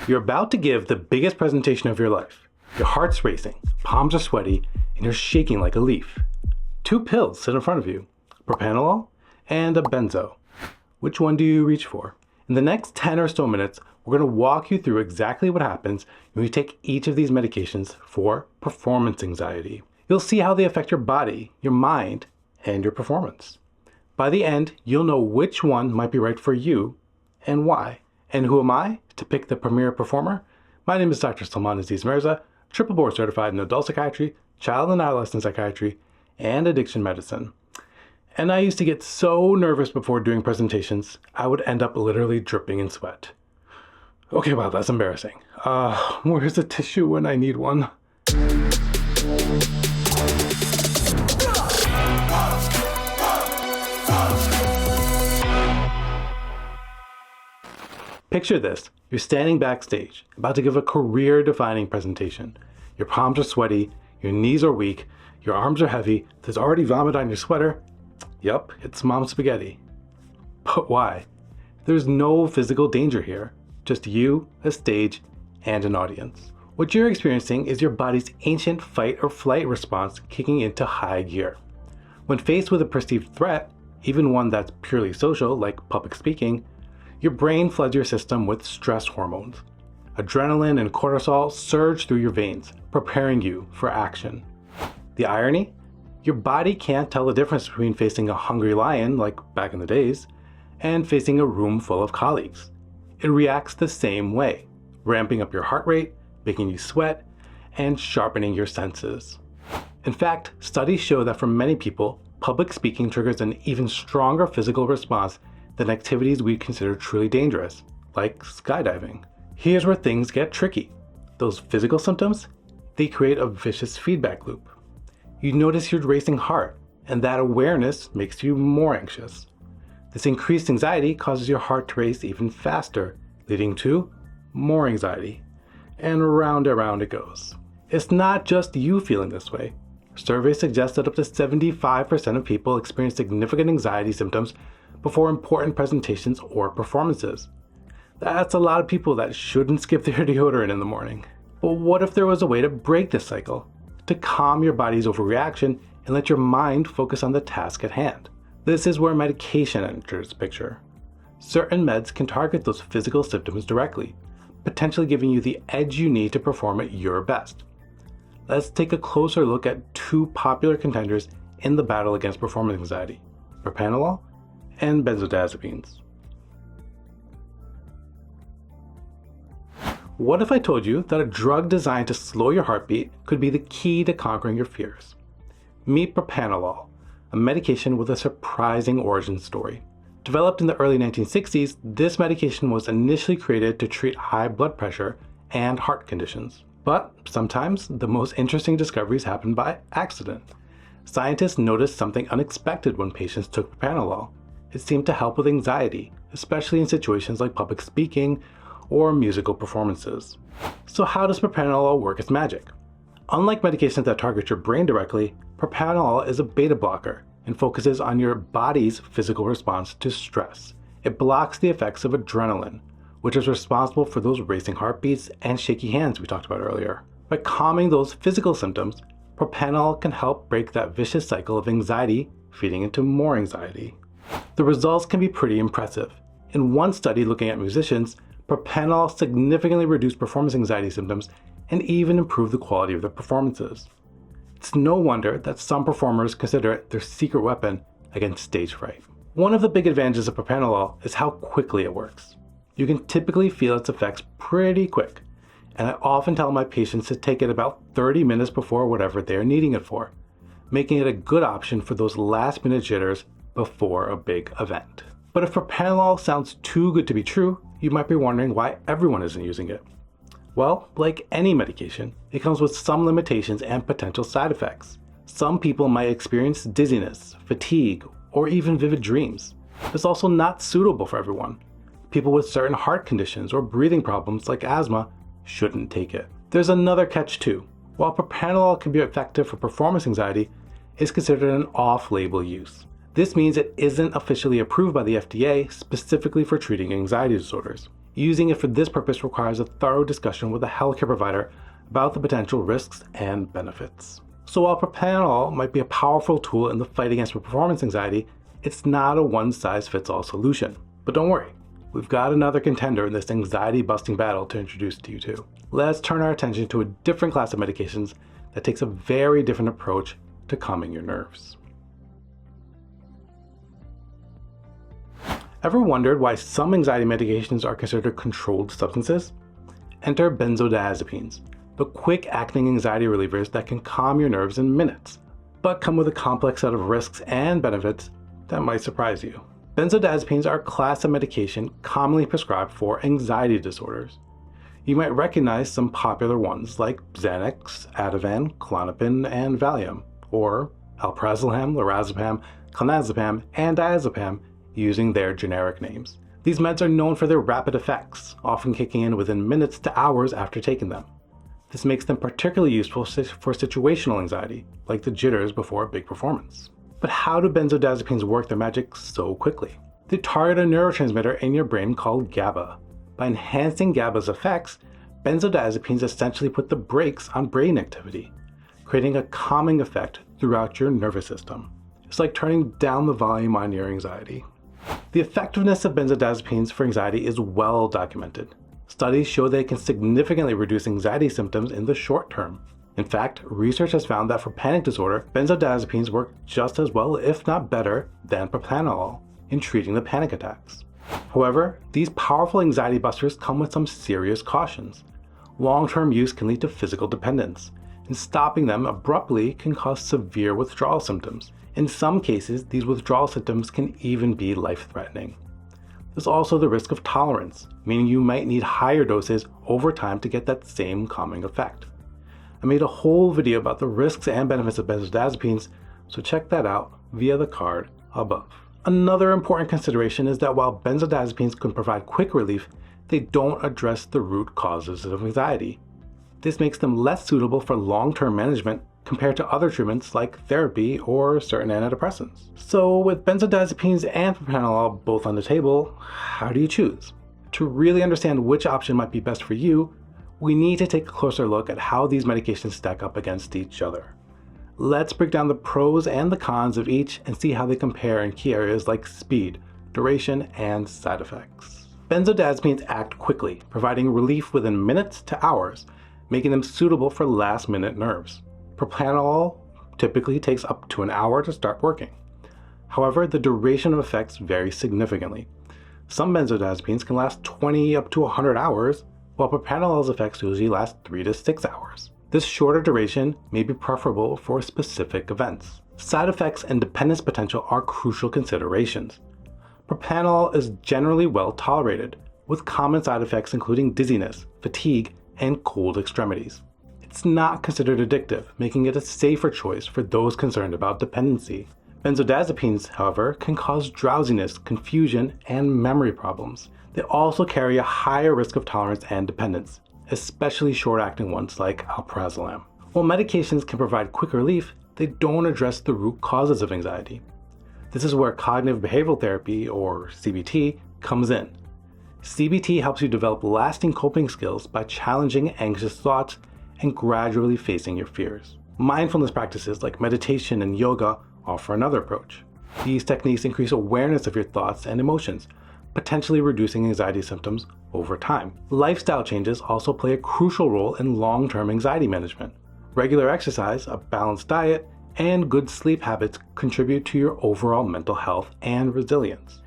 You're about to give the biggest presentation of your life. Your heart's racing, palms are sweaty, and you're shaking like a leaf. 2 pills sit in front of you, propranolol and a benzo. Which one do you reach for? In the next 10 or so minutes, we're going to walk you through exactly what happens when you take each of these medications for performance anxiety. You'll see how they affect your body, your mind, and your performance. By the end, you'll know which one might be right for you and why. And who am I to pick the premier performer? My name is Dr. Sulman Aziz Mirza, triple board certified in adult psychiatry, child and adolescent psychiatry, and addiction medicine. And I used to get so nervous before doing presentations, I would end up literally dripping in sweat. Okay, wow, that's embarrassing. Where's the tissue when I need one? Picture this. You're standing backstage, about to give a career-defining presentation. Your palms are sweaty, your knees are weak, your arms are heavy, there's already vomit on your sweater. Yep, it's 𝒚𝒐𝒏'𝒕. But why? There's no physical danger here, just you, a stage, and an audience. What you're experiencing is your body's ancient fight or flight response kicking into high gear. When faced with a perceived threat, even one that's purely social, like public speaking, your brain floods your system with stress hormones. Adrenaline and cortisol surge through your veins, preparing you for action. The irony? Your body can't tell the difference between facing a hungry lion, like back in the days, and facing a room full of colleagues. It reacts the same way, ramping up your heart rate, making you sweat, and sharpening your senses. In fact, studies show that for many people, public speaking triggers an even stronger physical response than activities we consider truly dangerous, like skydiving. Here's where things get tricky. Those physical symptoms, they create a vicious feedback loop. You notice your racing heart, and that awareness makes you more anxious. This increased anxiety causes your heart to race even faster, leading to more anxiety. And round and round it goes. It's not just you feeling this way. Surveys suggest that up to 75% of people experience significant anxiety symptoms before important presentations or performances. That's a lot of people that shouldn't skip their deodorant in the morning. But what if there was a way to break this cycle? To calm your body's overreaction and let your mind focus on the task at hand? This is where medication enters the picture. Certain meds can target those physical symptoms directly, potentially giving you the edge you need to perform at your best. Let's take a closer look at 2 popular contenders in the battle against performance anxiety: propranolol and benzodiazepines. What if I told you that a drug designed to slow your heartbeat could be the key to conquering your fears? Meet propranolol, a medication with a surprising origin story. Developed in the early 1960s, this medication was initially created to treat high blood pressure and heart conditions. But sometimes the most interesting discoveries happen by accident. Scientists noticed something unexpected when patients took propranolol. It seemed to help with anxiety, especially in situations like public speaking or musical performances. So how does propranolol work its magic? Unlike medications that target your brain directly, propranolol is a beta blocker and focuses on your body's physical response to stress. It blocks the effects of adrenaline, which is responsible for those racing heartbeats and shaky hands we talked about earlier. By calming those physical symptoms, propranolol can help break that vicious cycle of anxiety feeding into more anxiety. The results can be pretty impressive. In one study looking at musicians, propranolol significantly reduced performance anxiety symptoms and even improved the quality of their performances. It's no wonder that some performers consider it their secret weapon against stage fright. One of the big advantages of propranolol is how quickly it works. You can typically feel its effects pretty quick, and I often tell my patients to take it about 30 minutes before whatever they're needing it for, making it a good option for those last-minute jitters before a big event. But if propranolol sounds too good to be true, you might be wondering why everyone isn't using it. Well, like any medication, it comes with some limitations and potential side effects. Some people might experience dizziness, fatigue, or even vivid dreams. It's also not suitable for everyone. People with certain heart conditions or breathing problems like asthma shouldn't take it. There's another catch too. While propranolol can be effective for performance anxiety, it's considered an off-label use. This means it isn't officially approved by the FDA specifically for treating anxiety disorders. Using it for this purpose requires a thorough discussion with a healthcare provider about the potential risks and benefits. So while propranolol might be a powerful tool in the fight against performance anxiety, it's not a one-size-fits-all solution. But don't worry, we've got another contender in this anxiety-busting battle to introduce to you too. Let's turn our attention to a different class of medications that takes a very different approach to calming your nerves. Ever wondered why some anxiety medications are considered controlled substances? Enter benzodiazepines, the quick-acting anxiety relievers that can calm your nerves in minutes, but come with a complex set of risks and benefits that might surprise you. Benzodiazepines are a class of medication commonly prescribed for anxiety disorders. You might recognize some popular ones like Xanax, Ativan, Klonopin, and Valium, or alprazolam, lorazepam, clonazepam, and diazepam using their generic names. These meds are known for their rapid effects, often kicking in within minutes to hours after taking them. This makes them particularly useful for situational anxiety, like the jitters before a big performance. But how do benzodiazepines work their magic so quickly? They target a neurotransmitter in your brain called GABA. By enhancing GABA's effects, benzodiazepines essentially put the brakes on brain activity, creating a calming effect throughout your nervous system. It's like turning down the volume on your anxiety. The effectiveness of benzodiazepines for anxiety is well documented. Studies show they can significantly reduce anxiety symptoms in the short term. In fact, research has found that for panic disorder, benzodiazepines work just as well, if not better, than propranolol in treating the panic attacks. However, these powerful anxiety busters come with some serious cautions. Long-term use can lead to physical dependence, and stopping them abruptly can cause severe withdrawal symptoms. In some cases, these withdrawal symptoms can even be life-threatening. There's also the risk of tolerance, meaning you might need higher doses over time to get that same calming effect. I made a whole video about the risks and benefits of benzodiazepines, so check that out via the card above. Another important consideration is that while benzodiazepines can provide quick relief, they don't address the root causes of anxiety. This makes them less suitable for long-term management compared to other treatments like therapy or certain antidepressants. So with benzodiazepines and propranolol both on the table, how do you choose? To really understand which option might be best for you, we need to take a closer look at how these medications stack up against each other. Let's break down the pros and the cons of each and see how they compare in key areas like speed, duration, and side effects. Benzodiazepines act quickly, providing relief within minutes to hours, making them suitable for last-minute nerves. Propranolol typically takes up to an hour to start working. However, the duration of effects varies significantly. Some benzodiazepines can last 20 up to 100 hours, while propranolol's effects usually last 3 to 6 hours. This shorter duration may be preferable for specific events. Side effects and dependence potential are crucial considerations. Propranolol is generally well tolerated, with common side effects including dizziness, fatigue, and cold extremities. It's not considered addictive, making it a safer choice for those concerned about dependency. Benzodiazepines, however, can cause drowsiness, confusion, and memory problems. They also carry a higher risk of tolerance and dependence, especially short-acting ones like alprazolam. While medications can provide quick relief, they don't address the root causes of anxiety. This is where cognitive behavioral therapy, or CBT, comes in. CBT helps you develop lasting coping skills by challenging anxious thoughts and gradually facing your fears. Mindfulness practices like meditation and yoga offer another approach. These techniques increase awareness of your thoughts and emotions, potentially reducing anxiety symptoms over time. Lifestyle changes also play a crucial role in long-term anxiety management. Regular exercise, a balanced diet, and good sleep habits contribute to your overall mental health and resilience.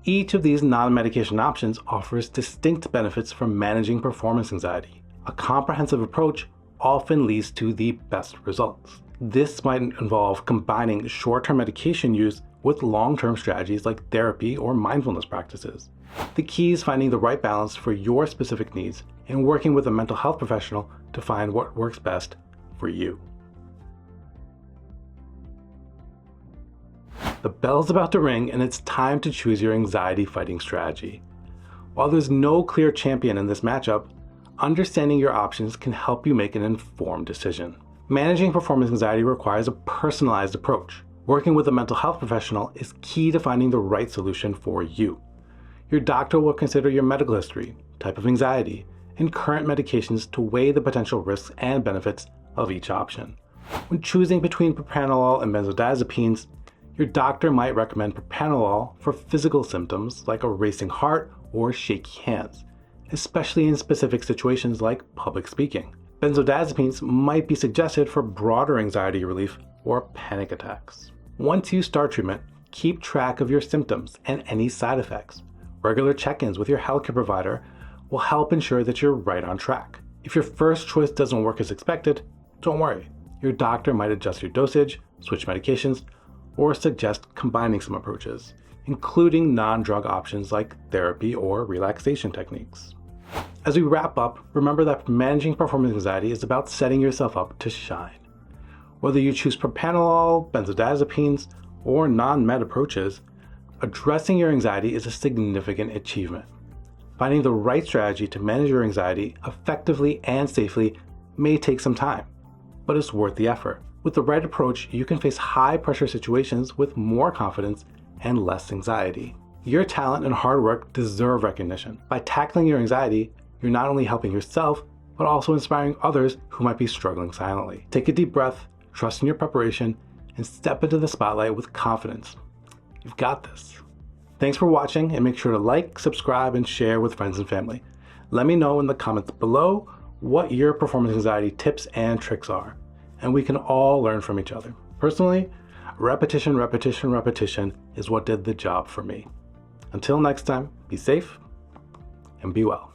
Each of these non-medication options offers distinct benefits for managing performance anxiety. A comprehensive approach often leads to the best results. This might involve combining short-term medication use with long-term strategies like therapy or mindfulness practices. The key is finding the right balance for your specific needs and working with a mental health professional to find what works best for you. The bell's about to ring and it's time to choose your anxiety fighting strategy. While there's no clear champion in this matchup, understanding your options can help you make an informed decision. Managing performance anxiety requires a personalized approach. Working with a mental health professional is key to finding the right solution for you. Your doctor will consider your medical history, type of anxiety, and current medications to weigh the potential risks and benefits of each option. When choosing between propranolol and benzodiazepines, your doctor might recommend propranolol for physical symptoms like a racing heart or shaky hands, especially in specific situations like public speaking. Benzodiazepines might be suggested for broader anxiety relief or panic attacks. Once you start treatment, keep track of your symptoms and any side effects. Regular check-ins with your healthcare provider will help ensure that you're right on track. If your first choice doesn't work as expected, don't worry. Your doctor might adjust your dosage, switch medications, or suggest combining some approaches, including non-drug options like therapy or relaxation techniques. As we wrap up, remember that managing performance anxiety is about setting yourself up to shine. Whether you choose propranolol, benzodiazepines, or non-med approaches, addressing your anxiety is a significant achievement. Finding the right strategy to manage your anxiety effectively and safely may take some time, but it's worth the effort. With the right approach, you can face high-pressure situations with more confidence and less anxiety. Your talent and hard work deserve recognition. By tackling your anxiety, you're not only helping yourself, but also inspiring others who might be struggling silently. Take a deep breath, trust in your preparation, and step into the spotlight with confidence. You've got this. Thanks for watching, and make sure to like, subscribe, and share with friends and family. Let me know in the comments below what your performance anxiety tips and tricks are, and we can all learn from each other. Personally, repetition, repetition, repetition is what did the job for me. Until next time, be safe and be well.